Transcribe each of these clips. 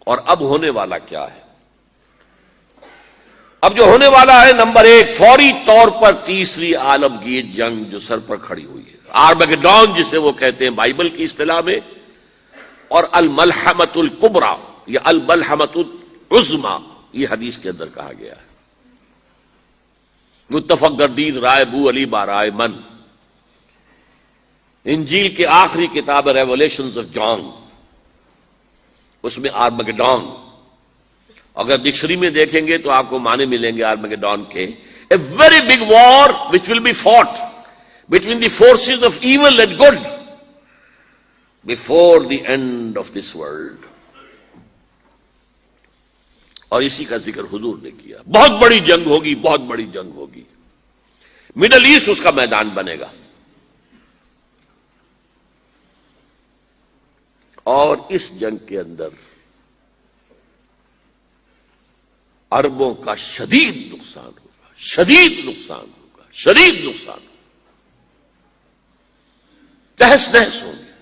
اور اب ہونے والا کیا ہے؟ اب جو ہونے والا ہے، نمبر ایک، فوری طور پر تیسری عالمگیر جنگ جو سر پر کھڑی ہوئی ہے، آرمگیڈون جسے وہ کہتے ہیں بائبل کی اصطلاح میں، اور الملحمۃ الکبریٰ یا الملحمۃ العظمیٰ یہ حدیث کے اندر کہا گیا ہے۔ متفق گردید رائے بو علی بارائے من، انجیل کے آخری کتاب ریولیشنز آف جان، اس میں آرمگیڈون، اگر ڈکشنری میں دیکھیں گے تو آپ کو معنی ملیں گے آرمگیڈون کے، a very big war which will be fought between the forces of evil and good before the end of this world. اور اسی کا ذکر حضور نے کیا، بہت بڑی جنگ ہوگی، بہت بڑی جنگ ہوگی، مڈل ایسٹ اس کا میدان بنے گا، اور اس جنگ کے اندر عربوں کا شدید نقصان ہوگا، شدید نقصان ہوگا، شدید نقصان ہوگا، تہس نہس ہوں گے۔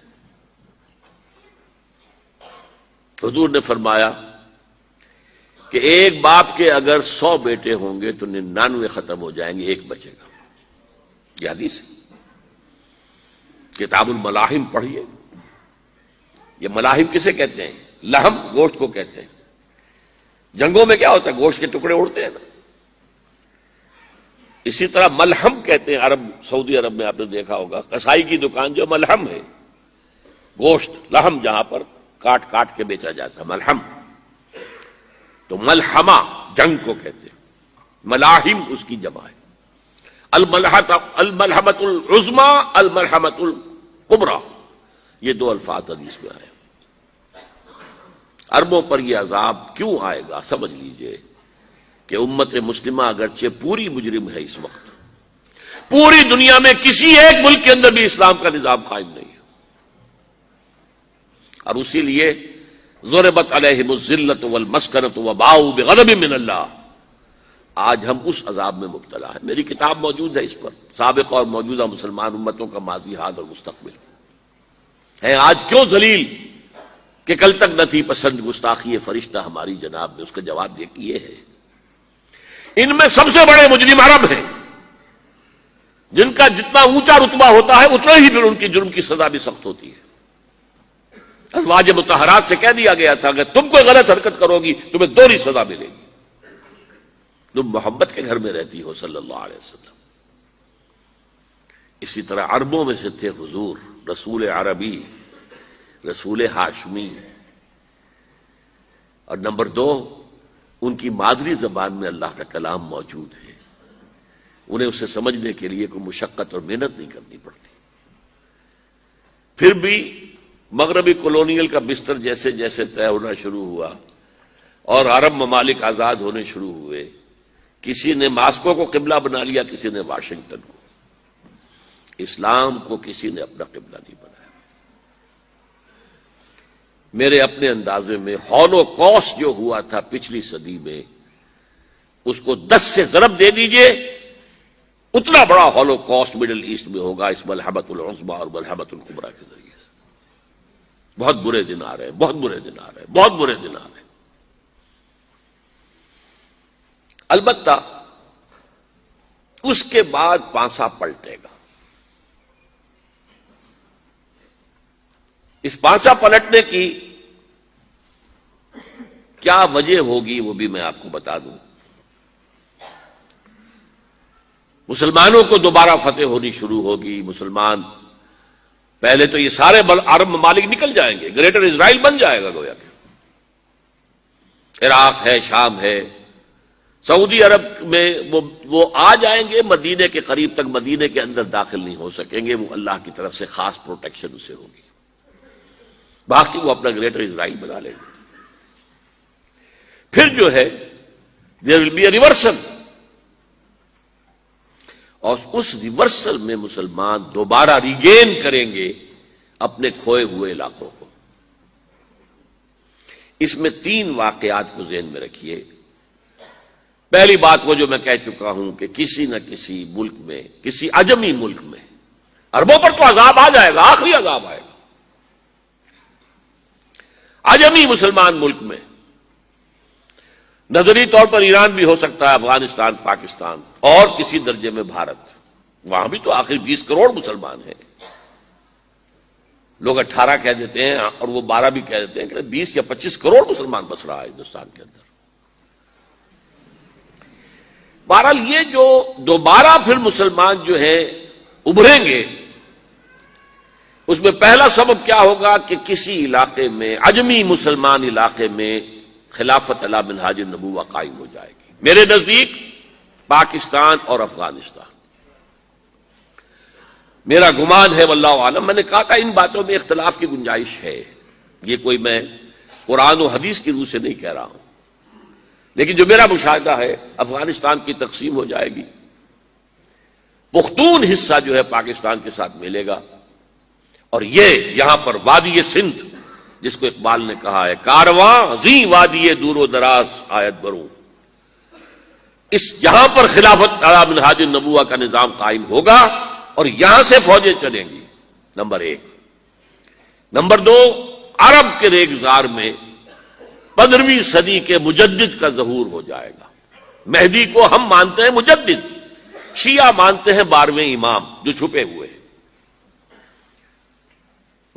حضور نے فرمایا کہ ایک باپ کے اگر 100 بیٹے ہوں گے تو 99 ختم ہو جائیں گے، ایک بچے گا۔ یہ حدیث ہے، کتاب الملاحم پڑھیے۔ یہ ملاحم کسے کہتے ہیں؟ لحم، گوشت کو کہتے ہیں۔ جنگوں میں کیا ہوتا ہے؟ گوشت کے ٹکڑے اڑتے ہیں نا، اسی طرح ملحم کہتے ہیں عرب، سعودی عرب میں آپ نے دیکھا ہوگا کسائی کی دکان جو ملحم ہے، گوشت لحم جہاں پر کاٹ کاٹ کے بیچا جاتا ہے، ملحم۔ تو ملحمہ جنگ کو کہتے ہیں، ملاحم اس کی جمع ہے، الملحمۃ العظمیٰ، الملحمۃ الکبریٰ، یہ دو الفاظ حدیث میں آئے۔ عربوں پر یہ عذاب کیوں آئے گا؟ سمجھ لیجئے کہ امت مسلمہ اگرچہ پوری مجرم ہے، اس وقت پوری دنیا میں کسی ایک ملک کے اندر بھی اسلام کا نظام قائم نہیں ہے، اور اسی لیے ضربت علیہم الذلۃ والمسکنۃ وباؤوا بغضب من اللہ، آج ہم اس عذاب میں مبتلا ہے۔ میری کتاب موجود ہے اس پر، سابق اور موجودہ مسلمان امتوں کا ماضی، حال اور مستقبل ہے۔ آج کیوں ذلیل کہ کل تک نہ تھی پسند گستاخی فرشتہ ہماری جناب نے، اس کا جواب یہ ہے، ان میں سب سے بڑے مجرم عرب ہیں، جن کا جتنا اونچا رتبہ ہوتا ہے اتنا ہی پھر ان کی جرم کی سزا بھی سخت ہوتی ہے۔ ازواج مطہرات سے کہہ دیا گیا تھا کہ تم کوئی غلط حرکت کرو گی تمہیں دوہری سزا ملے گی، تم محبت کے گھر میں رہتی ہو صلی اللہ علیہ وسلم۔ اسی طرح عربوں میں سے تھے حضور، رسول عربی، رسول ہاشمی، اور نمبر 2 ان کی مادری زبان میں اللہ کا کلام موجود ہے، انہیں اسے سمجھنے کے لیے کوئی مشقت اور محنت نہیں کرنی پڑتی۔ پھر بھی مغربی کولونیل کا بستر جیسے جیسے طے ہونا شروع ہوا اور عرب ممالک آزاد ہونے شروع ہوئے، کسی نے ماسکو کو قبلہ بنا لیا، کسی نے واشنگٹن کو، اسلام کو کسی نے اپنا قبلہ نہیں بنایا۔ میرے اپنے اندازے میں ہولوکاسٹ جو ہوا تھا پچھلی صدی میں، اس کو 10 سے ضرب دے دیجئے، اتنا بڑا ہولوکاسٹ مڈل ایسٹ میں ہوگا اس ملحمۃ العظمیٰ اور ملحمۃ الکبریٰ کے ذریعے سے۔ بہت برے دن آ رہے ہیں، بہت برے دن آ رہے ہیں، بہت برے دن آ رہے ہیں۔ البتہ اس کے بعد پانسا پلٹے گا۔ اس پانسا پلٹنے کی کیا وجہ ہوگی وہ بھی میں آپ کو بتا دوں۔ مسلمانوں کو دوبارہ فتح ہونی شروع ہوگی، مسلمان پہلے تو یہ سارے عرب ممالک نکل جائیں گے، گریٹر اسرائیل بن جائے گا گویا کہ، عراق ہے، شام ہے، سعودی عرب میں وہ آ جائیں گے مدینے کے قریب تک، مدینے کے اندر داخل نہیں ہو سکیں گے، وہ اللہ کی طرف سے خاص پروٹیکشن اسے ہوگی، باقی وہ اپنا گریٹر اسرائیل بنا لیں گے۔ پھر جو ہے there will be a reversal، اور اس ریورسل میں مسلمان دوبارہ ریگین کریں گے اپنے کھوئے ہوئے علاقوں کو۔ اس میں 3 واقعات کو ذہن میں رکھیے۔ پہلی بات وہ جو میں کہہ چکا ہوں کہ کسی نہ کسی ملک میں، کسی عجمی ملک میں، عربوں پر تو عذاب آ جائے گا، آخری عذاب آئے گا، عجمی مسلمان ملک میں نظری طور پر ایران بھی ہو سکتا ہے، افغانستان، پاکستان، اور کسی درجے میں بھارت، وہاں بھی تو آخر 20 کروڑ مسلمان ہیں۔ لوگ 18 کہہ دیتے ہیں اور وہ 12 بھی کہہ دیتے ہیں کہ 20 یا 25 کروڑ مسلمان بس رہا ہے ہندوستان کے اندر۔ بہرحال یہ جو دوبارہ پھر مسلمان جو ہیں ابھریں گے، اس میں پہلا سبب کیا ہوگا کہ کسی علاقے میں، عجمی مسلمان علاقے میں خلافت علی منہاج النبوہ قائم ہو جائے گی۔ میرے نزدیک پاکستان اور افغانستان، میرا گمان ہے واللہ عالم، میں نے کہا تھا ان باتوں میں اختلاف کی گنجائش ہے، یہ کوئی میں قرآن و حدیث کی روح سے نہیں کہہ رہا ہوں، لیکن جو میرا مشاہدہ ہے افغانستان کی تقسیم ہو جائے گی، پختون حصہ جو ہے پاکستان کے ساتھ ملے گا، اور یہ یہاں پر وادی سندھ، جس کو اقبال نے کہا ہے کارواں زیں وادی دور و دراز آیت بروں، اس یہاں پر خلافت علی منہاج النبوہ کا نظام قائم ہوگا اور یہاں سے فوجیں چلیں گی، نمبر 1۔ نمبر 2، عرب کے ریگزار میں 15ویں صدی کے مجدد کا ظہور ہو جائے گا۔ مہدی کو ہم مانتے ہیں مجدد، شیعہ مانتے ہیں 12ویں امام جو چھپے ہوئے ہیں،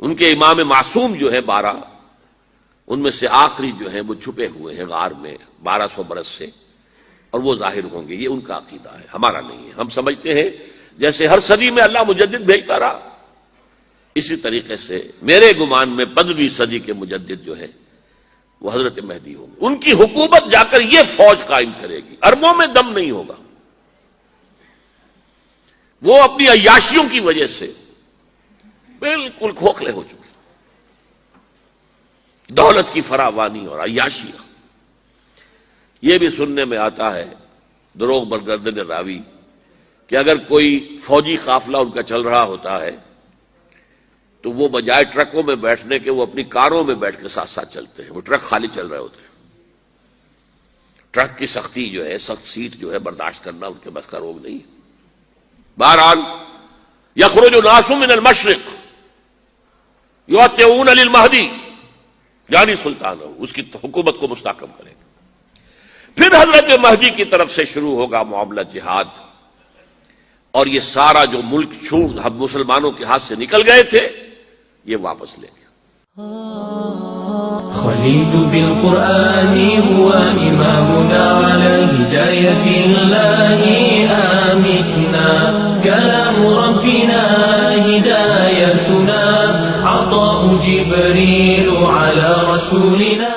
ان کے امام معصوم جو ہے 12، ان میں سے آخری جو ہیں وہ چھپے ہوئے ہیں غار میں 1200 برس سے، اور وہ ظاہر ہوں گے۔ یہ ان کا عقیدہ ہے، ہمارا نہیں ہے۔ ہم سمجھتے ہیں جیسے ہر صدی میں اللہ مجدد بھیجتا رہا، اسی طریقے سے میرے گمان میں 15ویں صدی کے مجدد جو ہے وہ حضرت مہدی ہوں گے۔ ان کی حکومت جا کر یہ فوج قائم کرے گی، عربوں میں دم نہیں ہوگا، وہ اپنی عیاشیوں کی وجہ سے بالکل کھوکھلے ہو چکے، دولت کی فراوانی اور عیاشیاں۔ یہ بھی سننے میں آتا ہے دروغ برگردن راوی کہ اگر کوئی فوجی قافلہ ان کا چل رہا ہوتا ہے تو وہ بجائے ٹرکوں میں بیٹھنے کے وہ اپنی کاروں میں بیٹھ کے ساتھ ساتھ چلتے ہیں، وہ ٹرک خالی چل رہے ہوتے ہیں۔ ٹرک کی سختی جو ہے، سخت سیٹ جو ہے برداشت کرنا ان کے بس کا روگ نہیں ہے۔ بہرحال یخرج ناس من المشرق یؤطئون للمہدی، یعنی سلطان اس کی حکومت کو مستحکم کرے گا۔ پھر حضرت مہدی کی طرف سے شروع ہوگا معاملہ جہاد، اور یہ سارا جو ملک چھوٹ ہم مسلمانوں کے ہاتھ سے نکل گئے تھے یہ واپس لے گیا۔ خليل بالقرآن هو إمامنا على هداية الله آمتنا، كلام ربنا هدايتنا، عطاء جبريل على رسولنا۔